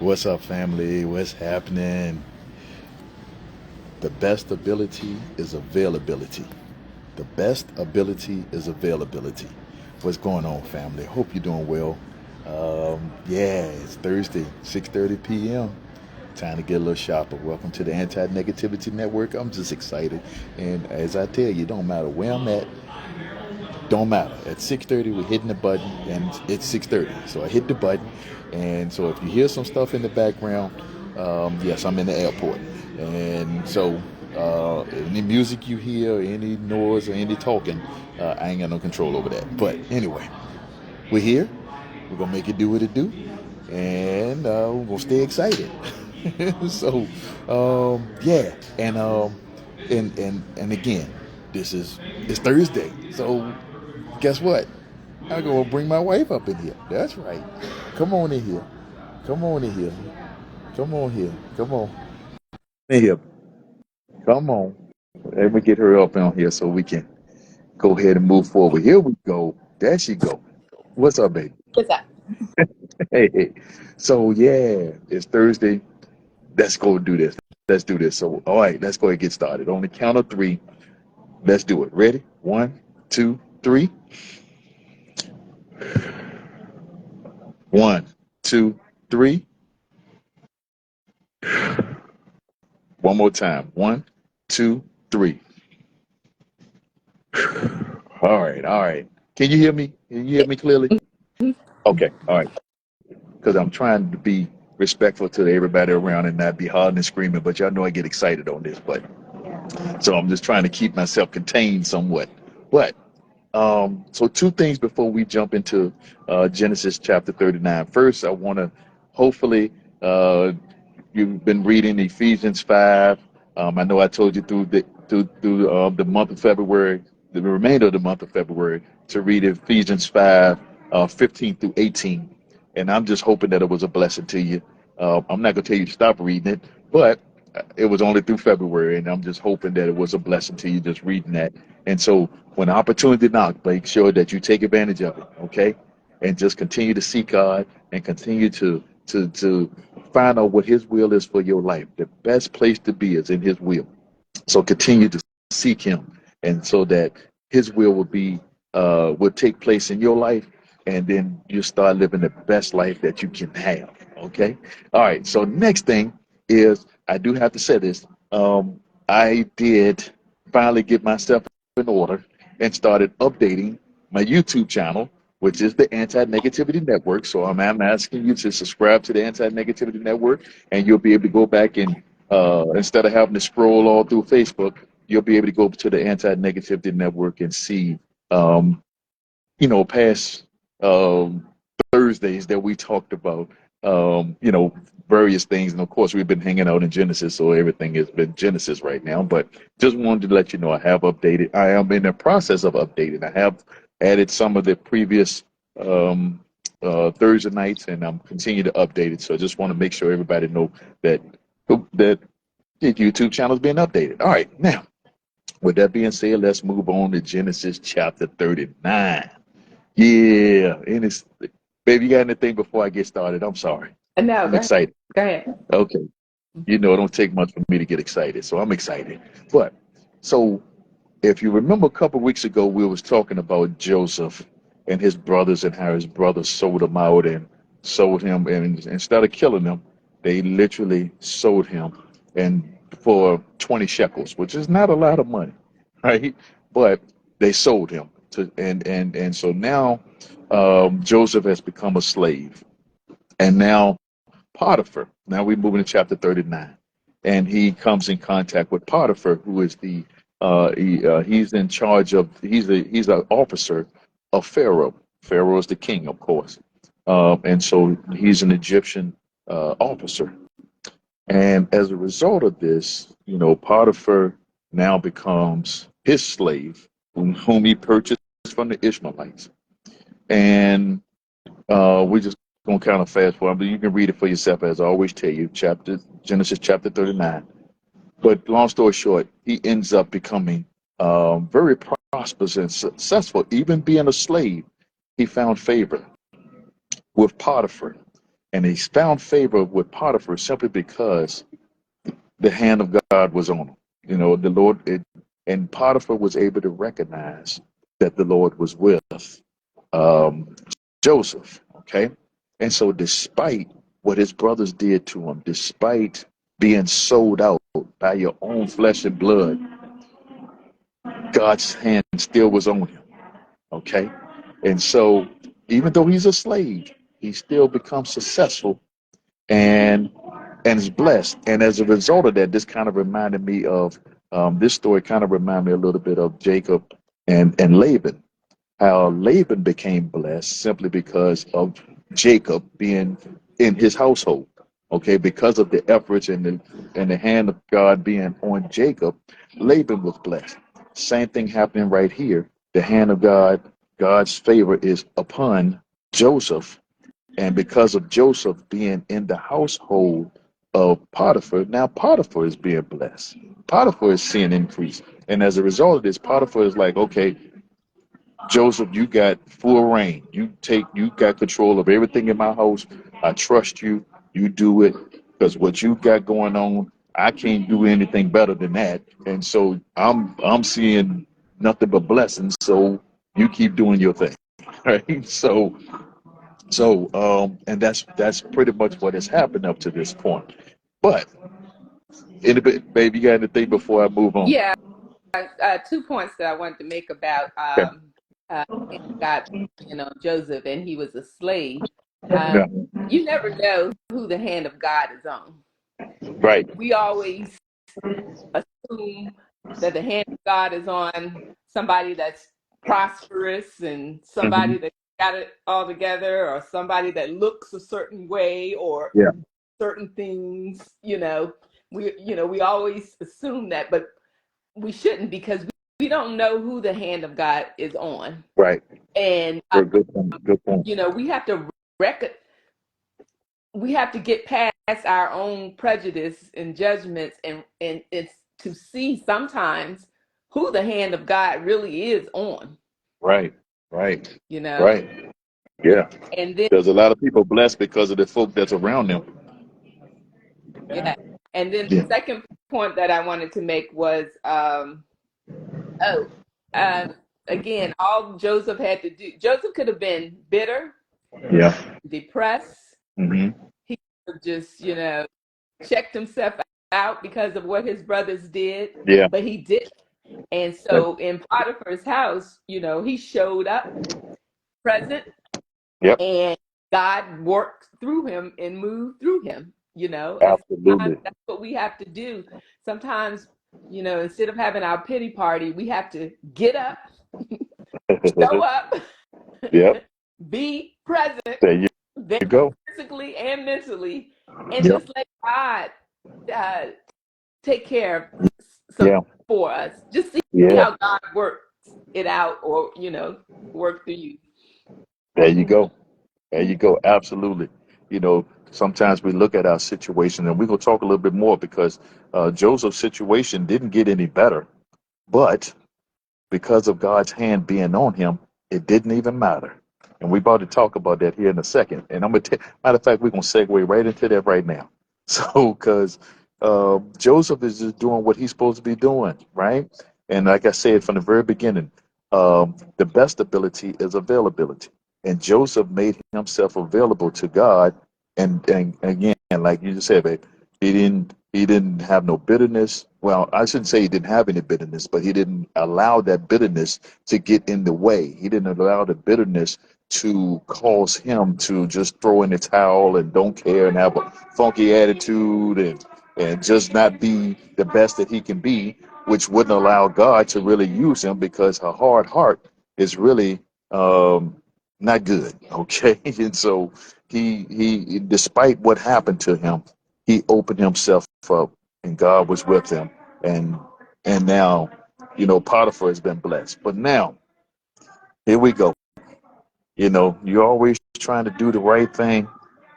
What's up, family? What's happening? The best ability is availability. The best ability is availability. What's going on, family? Hope you're doing well. Yeah, it's Thursday, 6:30 p.m. Time to get a little sharper. Welcome to the Anti-Negativity Network. I'm just excited. And as I tell you, it don't matter where I'm at, don't matter. At 6:30, we're hitting the button, and it's 6:30. So I hit the button, and so if you hear some stuff in the background, yes, I'm in the airport, and so any music you hear, any noise or any talking, I ain't got no control over that. But anyway, we're here. We're gonna make it do what it do, and we're gonna stay excited. so, yeah, and again, it's Thursday, so guess what? I'm gonna bring my wife up in here. That's right. Come on in here. Come on in here. Come on here. Come on in here. Come on. Let me get her up on here so we can go ahead and move forward. Here we go. There she go. What's up, baby? What's up? Hey, hey. So yeah, it's Thursday. Let's go do this. Let's do this. So all right, let's go ahead and get started. On the count of three, let's do it. Ready? One, two, three. One, two, three. One more time. One, two, three. All right, all right. Can you hear me? Can you hear me clearly? Okay, all right. Because I'm trying to be respectful to everybody around and not be hollering and screaming, but y'all know I get excited on this, but so I'm just trying to keep myself contained somewhat. But so two things before we jump into Genesis chapter 39. First, I want to hopefully you've been reading Ephesians 5. I know I told you through the month of February, the remainder of the month of February, to read Ephesians 5, 15 through 18. And I'm just hoping that it was a blessing to you. I'm not going to tell you to stop reading it, but it was only through February, and I'm just hoping that it was a blessing to you just reading that. And so when opportunity knocks, make sure that you take advantage of it, okay? And just continue to seek God and continue to find out what His will is for your life. The best place to be is in His will. So continue to seek Him, and so that His will will take place in your life, and then you start living the best life that you can have. Okay. All right. So next thing is I do have to say this. I did finally get myself in order and started updating my YouTube channel, which is the Anti-Negativity Network. So I'm asking you to subscribe to the Anti-Negativity Network, and you'll be able to go back and instead of having to scroll all through Facebook, you'll be able to go to the Anti-Negativity Network and see, um, past um, Thursdays that we talked about, various things. And of course, we've been hanging out in Genesis, so everything has been Genesis right now. But just wanted to let you know I have updated. I am in the process of updating. I have added some of the previous um, Thursday nights, and I'm continuing to update it. So I just want to make sure everybody know that that the YouTube channel is being updated. All right, now with that being said, let's move on to Genesis chapter 39. Yeah, and it's baby, you got anything before I get started? I'm sorry. No, I'm go ahead. excited. Go ahead. Okay. You know, it don't take much for me to get excited, so I'm excited. But so if you remember a couple of weeks ago, we was talking about Joseph and his brothers and how his brothers sold him out and sold him, and instead of killing him, they literally sold him and for 20 shekels, which is not a lot of money, right? But they sold him to, and so now Joseph has become a slave, and now Potiphar. Now we move into chapter 39, and he comes in contact with Potiphar, who is he's in charge of he's an officer of Pharaoh. Pharaoh is the king, of course, and so he's an Egyptian officer. And as a result of this, Potiphar now becomes his slave, whom he purchased from the Ishmaelites. And we just gonna kind of fast forward, but you can read it for yourself. As I always tell you, Genesis chapter 39. But long story short, he ends up becoming very prosperous and successful. Even being a slave, he found favor with Potiphar, And he found favor with Potiphar simply because the hand of God was on him. The Lord, and Potiphar was able to recognize that the Lord was with um, Joseph. Okay. And so, despite what his brothers did to him, despite being sold out by your own flesh and blood, God's hand still was on him. Okay. And so, even though he's a slave, he still becomes successful and is blessed. And as a result of that, this kind of reminded me of this story. Kind of reminded me a little bit of Jacob and Laban. How Laban became blessed simply because of Jacob being in his household. Okay, because of the efforts and the hand of God being on Jacob, Laban was blessed. Same thing happening right here. The hand of God, God's favor is upon Joseph, and because of Joseph being in the household of Potiphar, now Potiphar is being blessed. Potiphar is seeing increase. And as a result of this, Potiphar is like, okay, Joseph, you got full reign. You got control of everything in my house. I trust you. You do it, because what you got going on, I can't do anything better than that. And so I'm seeing nothing but blessings. So you keep doing your thing. Right. And that's pretty much what has happened up to this point. But in a bit, baby, you got anything before I move on? Yeah, 2 points that I wanted to make about Okay. God, Joseph, and he was a slave. Yeah. You never know who the hand of God is on. Right. We always assume that the hand of God is on somebody that's prosperous and Hmm. somebody that got it all together, or somebody that looks a certain way, or Yeah. certain things. We always assume that, but we shouldn't, because we don't know who the hand of God is on. Right. And Good point. Good point. we have to get past our own prejudice and judgments, and it's to see sometimes who the hand of God really is on. Right. Right. You know, Right. Yeah. and then There's a lot of people blessed because of the folk that's around them. yeah, and then the Yeah. second point that I wanted to make was oh, um, again, all Joseph had to do. Joseph could have been bitter, Yeah. depressed. Hmm. He could have just, checked himself out because of what his brothers did, Yeah. but he didn't. And That, so in Potiphar's house, he showed up present, yep. and God worked through him and moved through him, and sometimes Absolutely. that's what we have to do. Sometimes, instead of having our pity party, we have to get up, show up, Yep. be present, There you there go. physically and mentally, and Yep. just let God uh, take care of something Yeah. for us. Just see Yeah. how God works it out, or work through you. There you go. There you go. Absolutely. Sometimes we look at our situation, and we're going to talk a little bit more because Joseph's situation didn't get any better, but because of God's hand being on him, it didn't even matter. And we're about to talk about that here in a second. And matter of fact, we're going to segue right into that right now. So, because Joseph is just doing what he's supposed to be doing, right? And like I said from the very beginning, the best ability is availability. And Joseph made himself available to God. And again, like you just said, babe, he didn't have no bitterness. Well, I shouldn't say he didn't have any bitterness, but he didn't allow that bitterness to get in the way. He didn't allow the bitterness to cause him to just throw in the towel and don't care and have a funky attitude and just not be the best that he can be, which wouldn't allow God to really use him because a hard heart is really not good. Okay. And so he despite what happened to him, he opened himself up and God was with him. And now, Potiphar has been blessed. But now, here we go. You're always trying to do the right thing,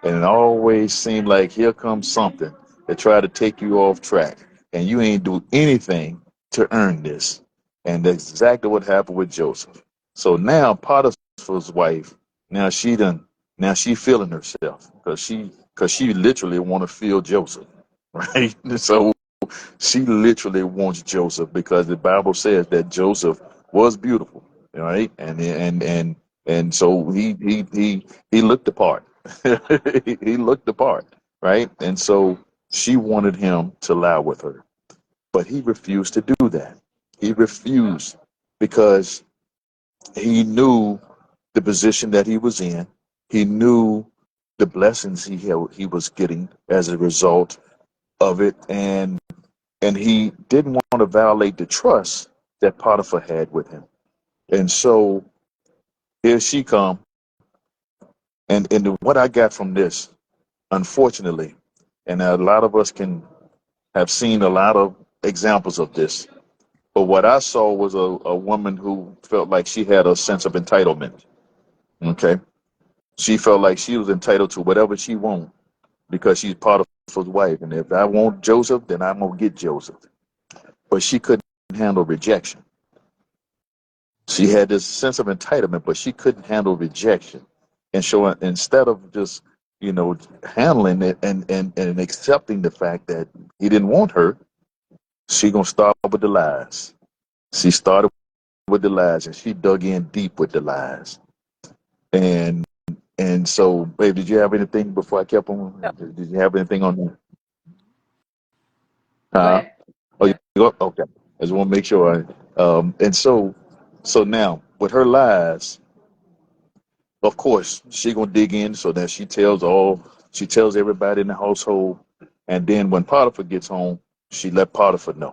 and it always seems like here comes something that try to take you off track, and you ain't do anything to earn this. And that's exactly what happened with Joseph. So now Potiphar's wife, now Now she feeling herself because she literally want to feel Joseph, right? So she literally wants Joseph because the Bible says that Joseph was beautiful, right? And so he looked the part. He looked the part, right? And so she wanted him to lie with her, but he refused to do that. He refused because he knew the position that he was in. He knew the blessings he was getting as a result of it, and he didn't want to violate the trust that Potiphar had with him. And so here she come, and what I got from this, unfortunately, and a lot of us can have seen a lot of examples of this, but what I saw was a woman who felt like she had a sense of entitlement. Okay, she felt like she was entitled to whatever she wanted because she's Potiphar's wife, and if I want Joseph, then I'm gonna get Joseph. But she couldn't handle rejection. She had this sense of entitlement, but she couldn't handle rejection. And so instead of just, handling it and accepting the fact that he didn't want her, she gonna start with the lies. She started with the lies and she dug in deep with the lies. And and so, babe, did you have anything before I kept No, on? Did you have anything on that? go Huh? ahead. Oh, you Yeah. go? Okay. I just want to make sure. And so now with her lies, of course, she gonna dig in so that she tells everybody in the household, and then when Potiphar gets home, she let Potiphar know.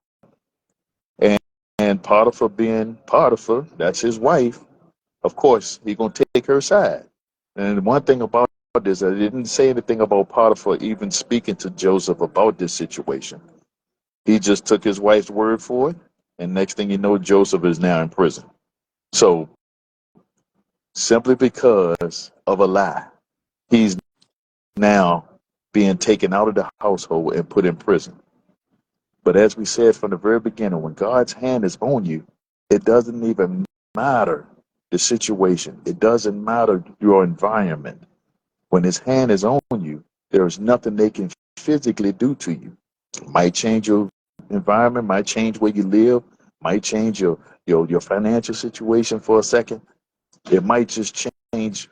And and Potiphar being Potiphar, that's his wife. Of course, he gonna take her side. And one thing about this, I didn't say anything about Potiphar even speaking to Joseph about this situation. He just took his wife's word for it, and next thing you know, Joseph is now in prison. So simply because of a lie, he's now being taken out of the household and put in prison. But as we said from the very beginning, when God's hand is on you, it doesn't even matter the situation. It doesn't matter your environment. When his hand is on you, there is nothing they can physically do to you. It might change your environment, might change where you live, might change your financial situation for a second. It might just change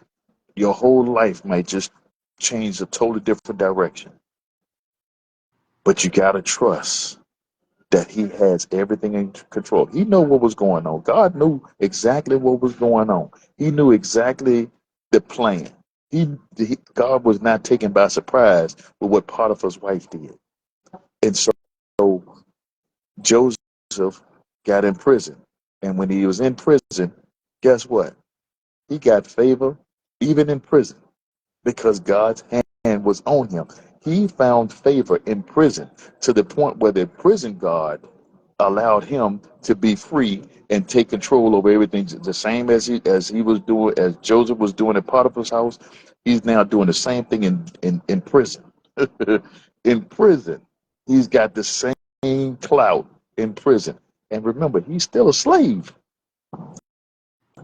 your whole life, might just change a totally different direction. But you gotta trust that he has everything in control. He knew what was going on. God knew exactly what was going on. He knew exactly the plan. God was not taken by surprise with what Potiphar's wife did. And so Joseph got in prison. And when he was in prison, guess what? He got favor even in prison because God's hand was on him. He found favor in prison to the point where the prison guard allowed him to be free and take control over everything, the same as he was doing, as Joseph was doing at Potiphar's house. He's now doing the same thing in prison. In prison, he's got the same clout in prison. And remember, he's still a slave.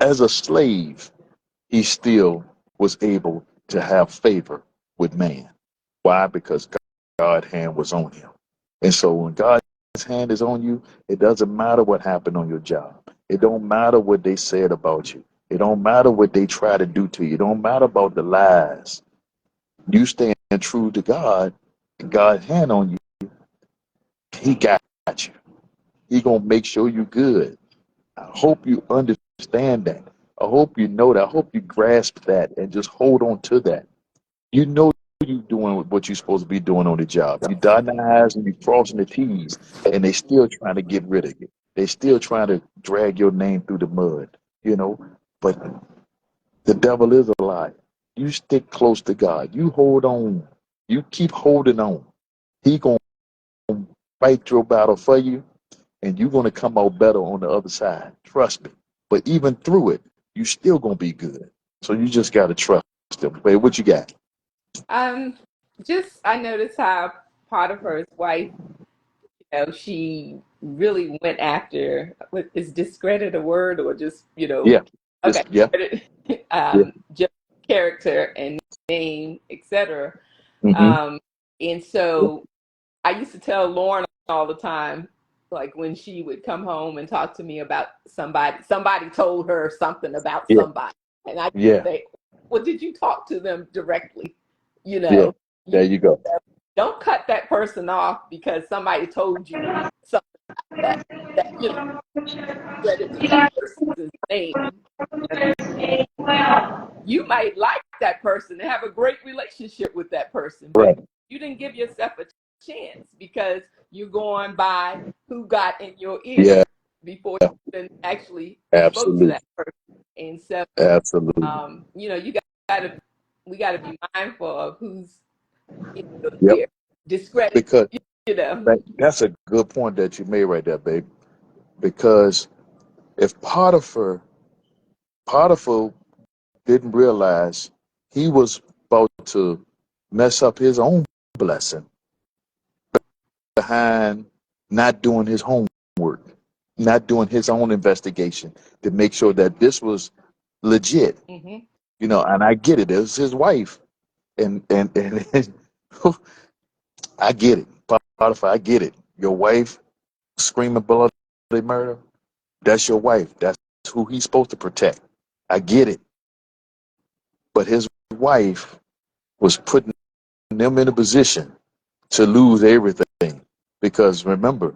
As a slave, he still was able to have favor with man. Why? Because God's hand was on him. And so when God's hand is on you, it doesn't matter what happened on your job. It don't matter what they said about you. It don't matter what they try to do to you. It don't matter about the lies. You stand true to God, and God's hand on you, he got you. He gonna make sure you good. I hope you understand that. I hope you know that. I hope you grasp that and just hold on to that. You know you doing what you're supposed to be doing on the job. You dotting the I's and you crossing the T's, and they still trying to get rid of you. They still trying to drag your name through the mud, you know. But the devil is a lie. You stick close to God. You hold on. You keep holding on. He gonna fight your battle for you, and you're gonna come out better on the other side. Trust me. But even through it, you still gonna be good. So you just gotta trust him. Wait, what you got? Um, just I noticed how Potiphar's wife, she really went after, what is discredit a word or just, Yeah. okay, Yeah. Yeah. just character and name, etc. Mm-hmm. And so I used to tell Lauren all the time, like when she would come home and talk to me about somebody told her something about Yeah. somebody. And I Yeah. say, well, did you talk to them directly? You Yeah. know, There you you go. don't cut that person off because somebody told you something that credit to that person's name. You might like that person and have a great relationship with that person, but Right. you didn't give yourself a chance because you're going by who got in your Yeah. ear before you even actually spoke to Absolutely. that person. And so, Absolutely. we got to be mindful of who's in your Yep. ear. Discredit, Because you know. that's a good point that you made right there, babe. Because if Potiphar didn't realize he was about to mess up his own blessing behind not doing his homework, not doing his own investigation to make sure that this was legit. Mm-hmm. And I get it. It was his wife. And I get it. Potiphar, I get it. Your wife screaming bloody murder, that's your wife. That's who he's supposed to protect. I get it. But his wife was putting them in a position to lose everything. Because remember,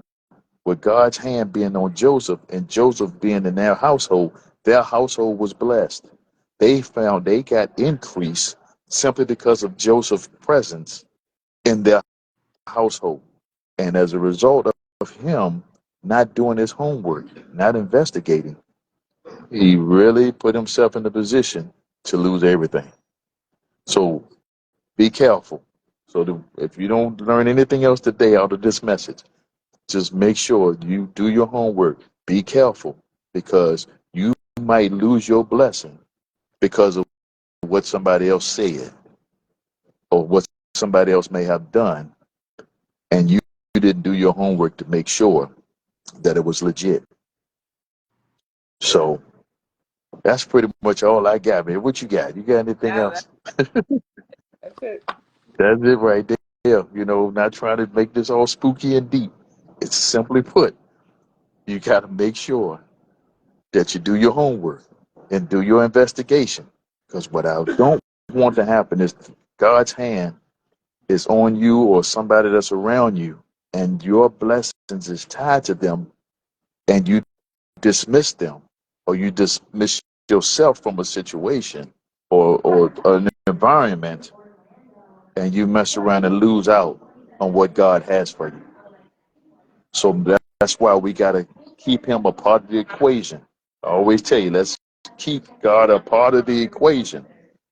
with God's hand being on Joseph and Joseph being in their household was blessed. They got increase simply because of Joseph's presence in their household. And as a result of him not doing his homework, not investigating, he really put himself in a position to lose everything. So be careful. If you don't learn anything else today out of this message, just make sure you do your homework. Be careful because you might lose your blessing because of what somebody else said or what somebody else may have done, and you didn't do your homework to make sure that it was legit. So that's pretty much all I got, man. What you got? You got anything Yeah, else? that's it. That's it right there. Not trying to make this all spooky and deep. It's simply put, you got to make sure that you do your homework and do your investigation. Because what I don't want to happen is God's hand is on you or somebody that's around you, and your blessings is tied to them, and you dismiss them, or you dismiss yourself from a situation or an environment, and you mess around and lose out on what God has for you. So that's why we got to keep him a part of the equation. I always tell you, let's keep God a part of the equation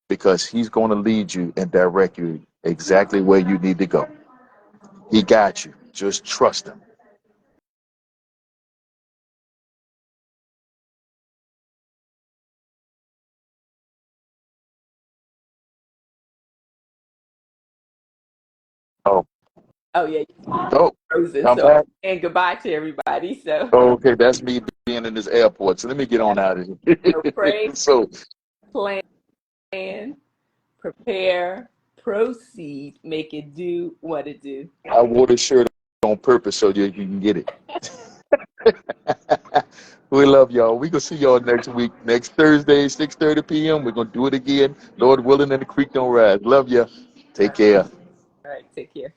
because he's going to lead you and direct you exactly where you need to go. He got you. Just trust him. Oh, Oh yeah, oh, frozen. I'm So I'm back. saying goodbye to everybody. So, Oh, okay, that's me being in this airport. So let me get yeah. on out of So here. pray, So plan, prepare, proceed, make it do what it do. I wore this shirt on purpose so you can get it. We love y'all. We gonna see y'all next week, next Thursday, 6:30 p.m. We're gonna do it again. Lord willing, and the creek don't rise. Love ya. All Take care. right, take care.